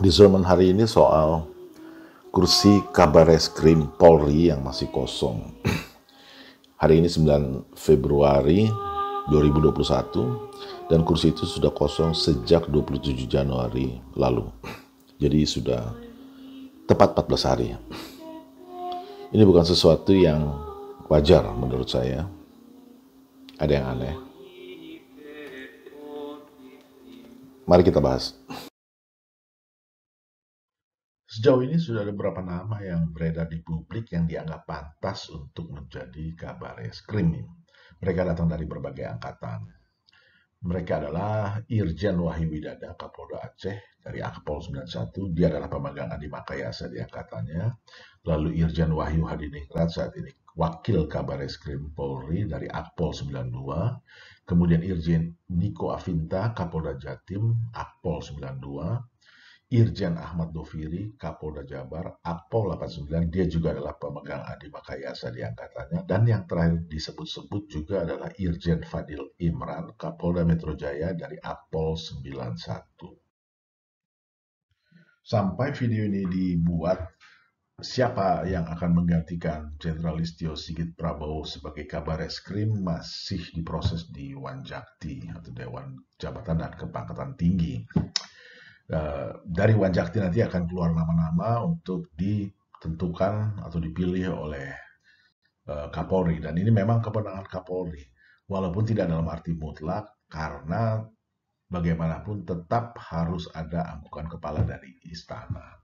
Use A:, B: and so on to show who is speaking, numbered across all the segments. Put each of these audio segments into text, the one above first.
A: Di Zulman hari ini soal kursi Kabareskrim Polri yang masih kosong. Hari ini 9 Februari 2021 dan kursi itu sudah kosong sejak 27 Januari lalu. Jadi sudah tepat 14 hari. Ini bukan sesuatu yang wajar menurut saya. Ada yang aneh. Mari kita bahas. Sejauh ini sudah ada beberapa nama yang beredar di publik yang dianggap pantas untuk menjadi Kabareskrim. Mereka datang dari berbagai angkatan. Mereka adalah Irjen Wahyu Widada, Kapolda Aceh dari Akpol 91. Dia adalah pemegang Adi Makayasa di angkatannya. Lalu Irjen Wahyu Hadiningrat saat ini Wakil Kabareskrim Polri dari Akpol 92. Kemudian Irjen Niko Afinta, Kapolda Jatim, Akpol 92. Irjen Ahmad Doviri, Kapolda Jabar, Akpol 89, dia juga adalah pemegang Adi Makayasa di angkatannya. Dan yang terakhir disebut-sebut juga adalah Irjen Fadil Imran, Kapolda Metro Jaya dari Akpol 91. Sampai video ini dibuat, siapa yang akan menggantikan Jenderal Listio Sigit Prabowo sebagai Kabareskrim masih diproses di Wanjakti atau Dewan Jabatan dan Kepangkatan Tinggi. Dari Wanjakti nanti akan keluar nama-nama untuk ditentukan atau dipilih oleh Kapolri. Dan ini memang kewenangan Kapolri. Walaupun tidak dalam arti mutlak, karena bagaimanapun tetap harus ada angkukan kepala dari istana.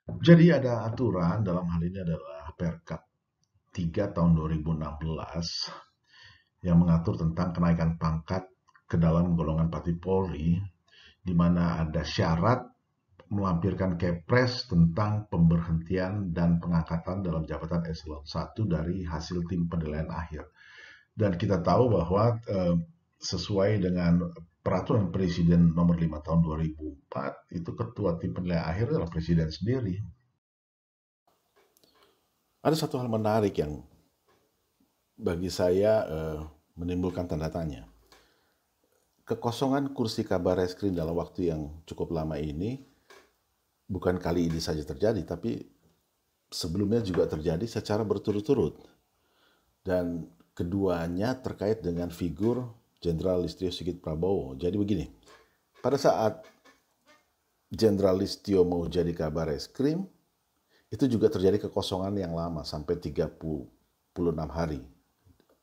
A: Jadi ada aturan, dalam hal ini adalah Perkap 3 tahun 2016 yang mengatur tentang kenaikan pangkat ke dalam golongan Pati Polri, di mana ada syarat melampirkan kepres tentang pemberhentian dan pengangkatan dalam jabatan eselon 1 dari hasil tim penilaian akhir. Dan kita tahu bahwa sesuai dengan peraturan Presiden nomor 5 tahun 2004, itu ketua tim penilaian akhir adalah Presiden sendiri. Ada satu hal menarik yang bagi saya menimbulkan tanda tanya. Kekosongan kursi Kabareskrim dalam waktu yang cukup lama ini bukan kali ini saja terjadi, tapi sebelumnya juga terjadi secara berturut-turut. Dan keduanya terkait dengan figur Jenderal Listio Sigit Prabowo. Jadi begini, pada saat Jenderal Listio mau jadi Kabareskrim, itu juga terjadi kekosongan yang lama sampai 36 hari.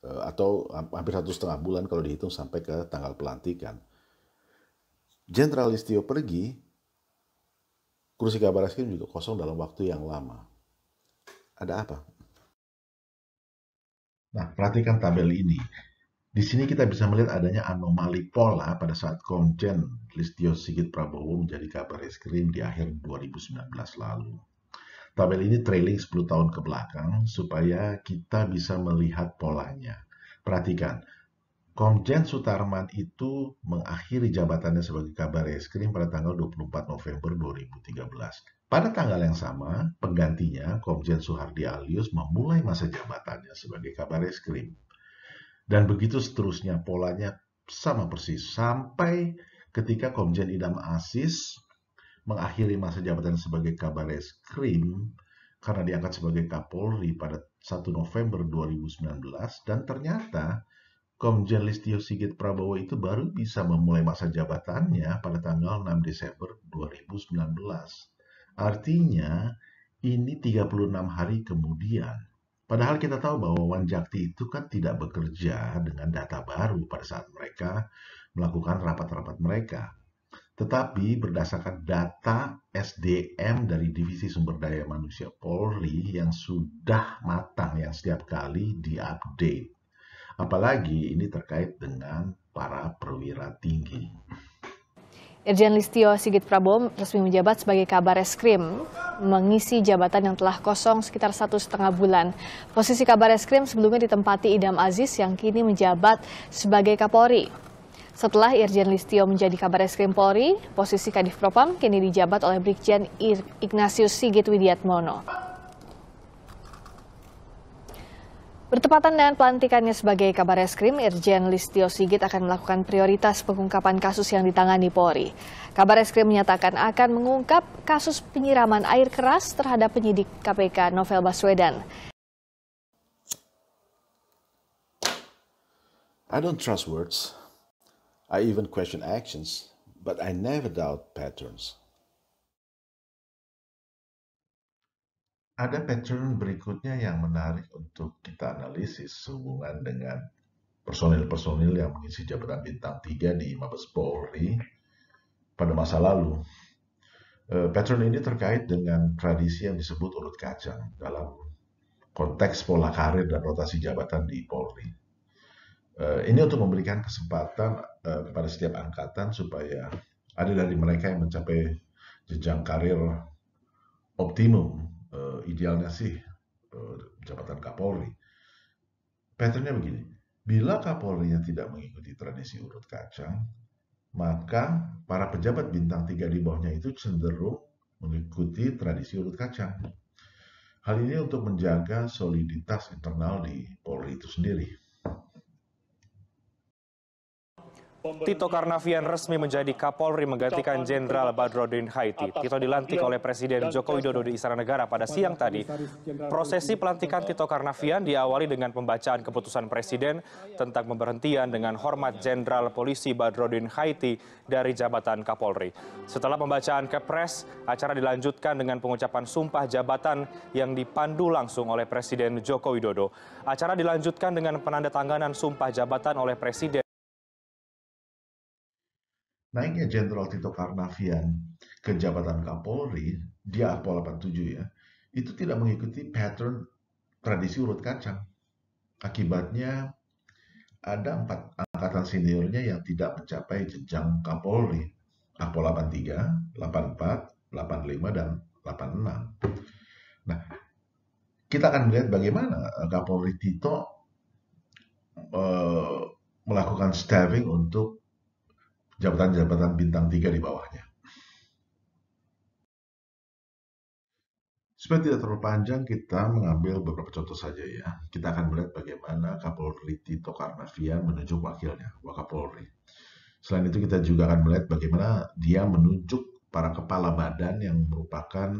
A: Atau hampir 1,5 bulan kalau dihitung sampai ke tanggal pelantikan. Jenderal Listio pergi, kursi Kabareskrim juga kosong dalam waktu yang lama. Ada apa? Nah, perhatikan tabel ini. Di sini kita bisa melihat adanya anomali pola pada saat Komjen Listio Sigit Prabowo menjadi Kabareskrim di akhir 2019 lalu. Tabel ini trailing 10 tahun ke belakang supaya kita bisa melihat polanya. Perhatikan, Komjen Sutarman itu mengakhiri jabatannya sebagai Kabareskrim pada tanggal 24 November 2013. Pada tanggal yang sama, penggantinya Komjen Suhardi Alyus memulai masa jabatannya sebagai Kabareskrim. Dan begitu seterusnya, polanya sama persis sampai ketika Komjen Idam Aziz mengakhiri masa jabatan sebagai Kabareskrim karena diangkat sebagai Kapolri pada 1 November 2019, dan ternyata Komjen Listio Sigit Prabowo itu baru bisa memulai masa jabatannya pada tanggal 6 Desember 2019. Artinya ini 36 hari kemudian. Padahal kita tahu bahwa Wanjakti itu kan tidak bekerja dengan data baru pada saat mereka melakukan rapat-rapat mereka. Tetapi berdasarkan data SDM dari Divisi Sumber Daya Manusia Polri yang sudah matang, yang setiap kali diupdate. Apalagi ini terkait dengan para perwira tinggi.
B: Irjen Listio Sigit Prabowo resmi menjabat sebagai Kabareskrim, mengisi jabatan yang telah kosong sekitar 1,5 bulan. Posisi Kabareskrim sebelumnya ditempati Idam Aziz yang kini menjabat sebagai Kapolri. Setelah Irjen Listio menjadi Kabareskrim Polri, posisi Kadif Propam kini dijabat oleh Brigjen Ignatius Sigit Widiatmono. Bertepatan dengan pelantikannya sebagai Kabar Eskrim, Irjen Listio Sigit akan melakukan prioritas pengungkapan kasus yang ditangani Polri. Kabar Eskrim menyatakan akan mengungkap kasus penyiraman air keras terhadap penyidik KPK Novel Baswedan.
C: I don't trust words. I even question actions, but I never doubt patterns.
A: Ada pattern berikutnya yang menarik untuk kita analisis sehubungan dengan personil-personil yang mengisi jabatan bintang 3 di Mabes Polri pada masa lalu. Pattern ini terkait dengan tradisi yang disebut urut kacang dalam konteks pola karir dan rotasi jabatan di Polri. Ini untuk memberikan kesempatan kepada setiap angkatan supaya ada dari mereka yang mencapai jenjang karir optimum, idealnya sih jabatan Kapolri. Patternnya begini, bila Kapolri yang tidak mengikuti tradisi urut kacang, maka para pejabat bintang 3 di bawahnya itu cenderung mengikuti tradisi urut kacang. Hal ini untuk menjaga soliditas internal di Polri itu sendiri.
D: Tito Karnavian resmi menjadi Kapolri menggantikan Jenderal Badrodin Haiti. Tito dilantik oleh Presiden Joko Widodo di Istana Negara pada siang tadi. Prosesi pelantikan Tito Karnavian diawali dengan pembacaan keputusan Presiden tentang pemberhentian dengan hormat Jenderal Polisi Badrodin Haiti dari jabatan Kapolri. Setelah pembacaan Kepres, acara dilanjutkan dengan pengucapan sumpah jabatan yang dipandu langsung oleh Presiden Joko Widodo. Acara dilanjutkan dengan penandatanganan sumpah jabatan oleh Presiden.
A: Naiknya Jenderal Tito Karnavian ke jabatan Kapolri, dia Akpol 87 ya, itu tidak mengikuti pattern tradisi urut kacang. Akibatnya ada 4 angkatan seniornya yang tidak mencapai jenjang Kapolri. Akpol 83, 84, 85, dan 86. Nah, kita akan melihat bagaimana Kapolri Tito melakukan staffing untuk jabatan-jabatan bintang 3 di bawahnya. Supaya tidak terlalu panjang, kita mengambil beberapa contoh saja ya. Kita akan melihat bagaimana Kapolri Tito Karnavian menunjuk wakilnya, Wakapolri. Selain itu kita juga akan melihat bagaimana dia menunjuk para kepala badan yang merupakan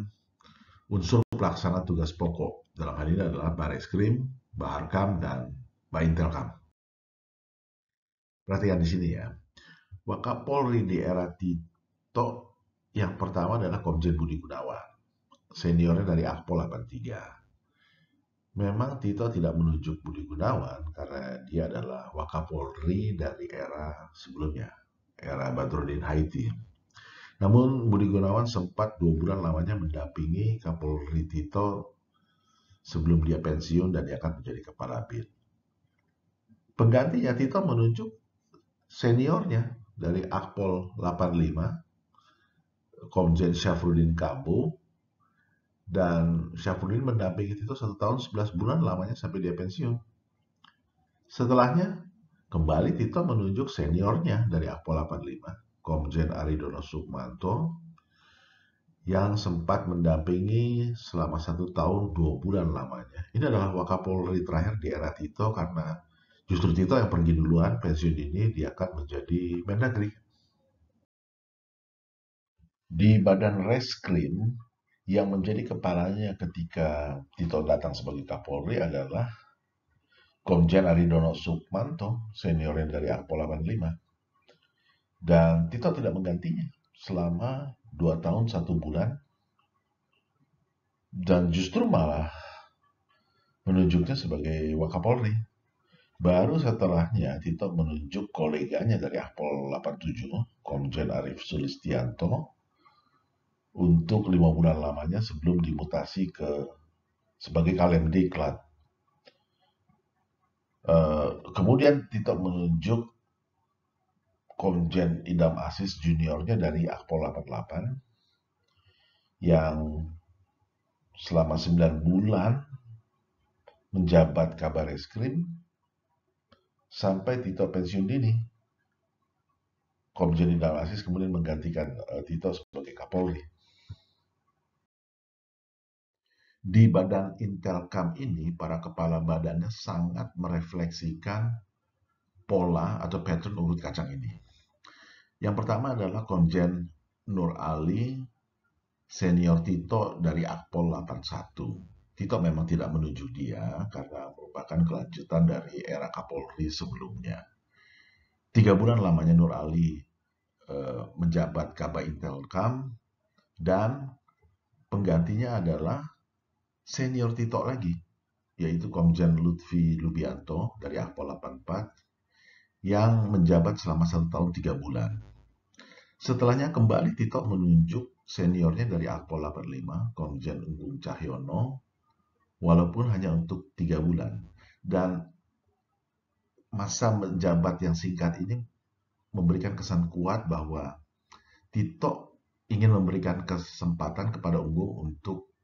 A: unsur pelaksana tugas pokok. Dalam hal ini adalah Bareskrim, Baharkam, dan Baintelkam. Perhatikan di sini ya. Wakapolri di era Tito yang pertama adalah Komjen Budi Gunawan, seniornya dari Akpol 83. Memang Tito tidak menunjuk Budi Gunawan karena dia adalah Wakapolri dari era sebelumnya, era Badrodin Haiti. Namun Budi Gunawan sempat 2 bulan lamanya mendampingi Kapolri Tito sebelum dia pensiun dan diangkat menjadi Kepala BIN. Penggantinya Tito menunjuk seniornya dari Akpol 85, Komjen Syafruddin Kabo, dan Syafruddin mendampingi Tito 1 tahun 11 bulan lamanya sampai dia pensiun. Setelahnya, kembali Tito menunjuk seniornya dari Akpol 85, Komjen Aridono Sukmanto, yang sempat mendampingi selama 1 tahun 2 bulan lamanya. Ini adalah Wakapolri terakhir di era Tito karena justru Tito yang pergi duluan, pensiun dini, dia akan menjadi Mendagri. Di Badan Reskrim, yang menjadi kepalanya ketika Tito datang sebagai Kapolri adalah Komjen Aridono Sukmanto, seniornya dari Akpol 85. Dan Tito tidak menggantinya selama 2 tahun 1 bulan. Dan justru malah menunjuknya sebagai Wakapolri. Baru setelahnya Tito menunjuk koleganya dari Akpol 87, Komjen Arief Sulistianto, untuk 5 bulan lamanya sebelum dimutasi sebagai Kalemdiklat. Kemudian Tito menunjuk Komjen Idam Aziz juniornya dari Akpol 88 yang selama 9 bulan menjabat Kabar Eskrim sampai Tito pensiun dini. Komjen Idam Aziz kemudian menggantikan Tito sebagai Kapolri. Di Badan Intelkam ini, para kepala badannya sangat merefleksikan pola atau pattern urut kacang ini. Yang pertama adalah Komjen Nur Ali, senior Tito dari Akpol 81. Tito memang tidak menunjuk dia karena merupakan kelanjutan dari era Kapolri sebelumnya. 3 bulan lamanya Nur Ali menjabat Kabak Intelkam, dan penggantinya adalah senior Tito lagi, yaitu Komjen Lutfi Lubianto dari Akpol 84 yang menjabat selama 1 tahun 3 bulan. Setelahnya kembali Tito menunjuk seniornya dari Akpol 85, Komjen Unggung Cahyono, walaupun hanya untuk 3 bulan. Dan masa menjabat yang singkat ini memberikan kesan kuat bahwa Tito ingin memberikan kesempatan kepada Unggung untuk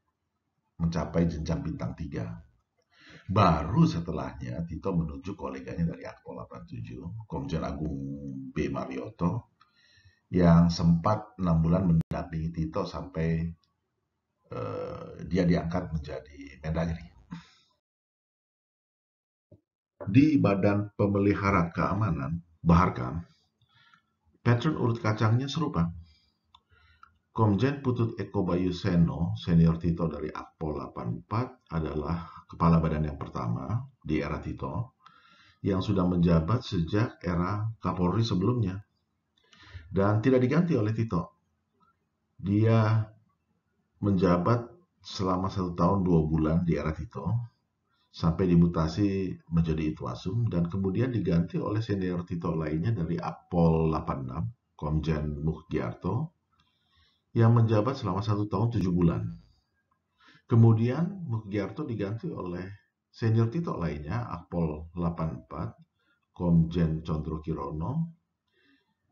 A: mencapai jenjang bintang 3. Baru setelahnya Tito menunjuk koleganya dari Akpol 87, Komjen Agung B. Marioto, yang sempat 6 bulan mendampingi Tito sampai dia diangkat menjadi Mendagri. Di Badan Pemelihara Keamanan, Baharkam, pattern urut kacangnya serupa. Komjen Putut Eko Bayu Seno, senior Tito dari Akpol 84, adalah kepala badan yang pertama di era Tito yang sudah menjabat sejak era Kapolri sebelumnya dan tidak diganti oleh Tito. Dia menjabat selama 1 tahun 2 bulan di era Tito sampai dimutasi menjadi Itwasum dan kemudian diganti oleh senior Tito lainnya dari Akpol 86, Komjen Mukhgiarto, yang menjabat selama 1 tahun 7 bulan. Kemudian Mukhgiarto diganti oleh senior Tito lainnya, Akpol 84, Komjen Condro Kirono,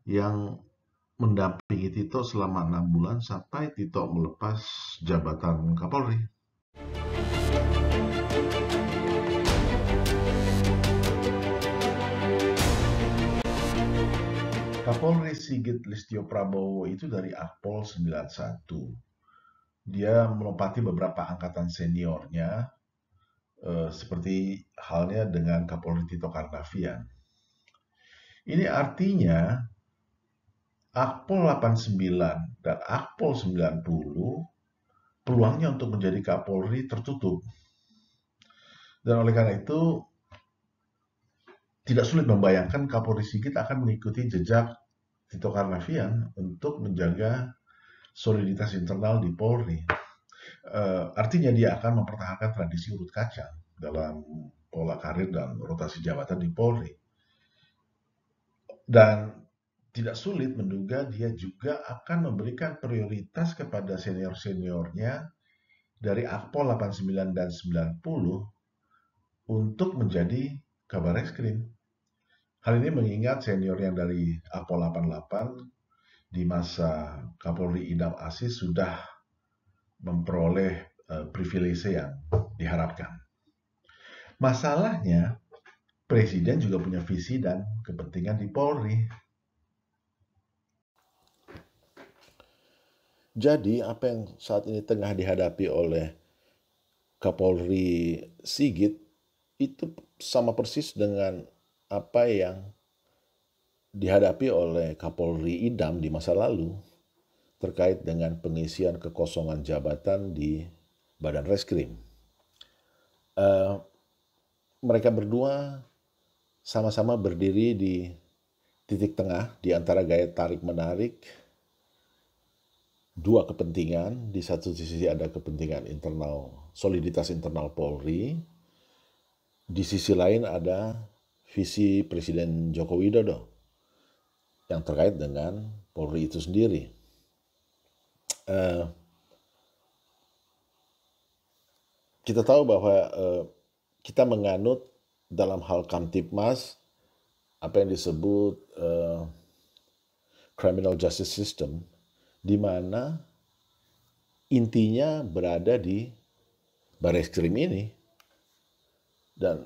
A: yang mendampingi Tito selama 6 bulan sampai Tito melepas jabatan Kapolri. Kapolri Sigit Listio Prabowo itu dari Akpol 91. Dia melompati beberapa angkatan seniornya, seperti halnya dengan Kapolri Tito Karnavian. Ini artinya Akpol 89 dan Akpol 90 peluangnya untuk menjadi Kapolri tertutup. Dan oleh karena itu tidak sulit membayangkan Kapolri Sigit akan mengikuti jejak Tito Karnavian untuk menjaga soliditas internal di Polri. Artinya dia akan mempertahankan tradisi urut kacang dalam pola karir dan rotasi jabatan di Polri. Dan tidak sulit menduga dia juga akan memberikan prioritas kepada senior-seniornya dari Akpol 89 dan 90 untuk menjadi Kabar Eskrim. Hal ini mengingat senior yang dari Akpol 88 di masa Kapolri Idam Aziz sudah memperoleh privilege yang diharapkan. Masalahnya, Presiden juga punya visi dan kepentingan di Polri.
C: Jadi apa yang saat ini tengah dihadapi oleh Kapolri Sigit itu sama persis dengan apa yang dihadapi oleh Kapolri Idam di masa lalu terkait dengan pengisian kekosongan jabatan di Badan Reskrim. Mereka berdua sama-sama berdiri di titik tengah di antara gaya tarik-menarik dua kepentingan. Di satu sisi ada kepentingan internal, soliditas internal Polri. Di sisi lain ada visi Presiden Joko Widodo yang terkait dengan Polri itu sendiri. Kita tahu bahwa kita menganut dalam hal Kamtipmas apa yang disebut criminal justice system, di mana intinya berada di Bareskrim ini. Dan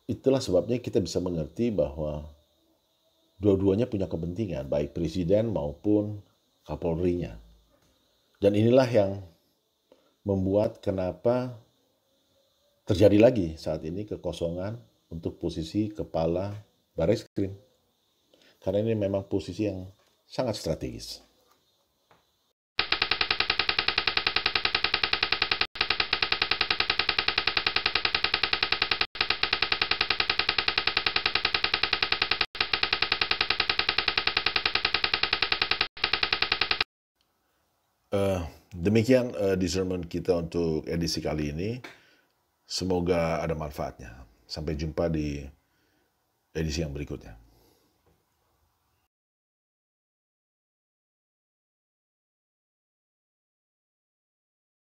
C: itulah sebabnya kita bisa mengerti bahwa dua-duanya punya kepentingan, baik presiden maupun Kapolrinya. Dan inilah yang membuat kenapa terjadi lagi saat ini kekosongan untuk posisi kepala Bareskrim. Karena ini memang posisi yang sangat strategis. Demikian discernment kita untuk edisi kali ini. Semoga ada manfaatnya. Sampai jumpa di edisi yang berikutnya.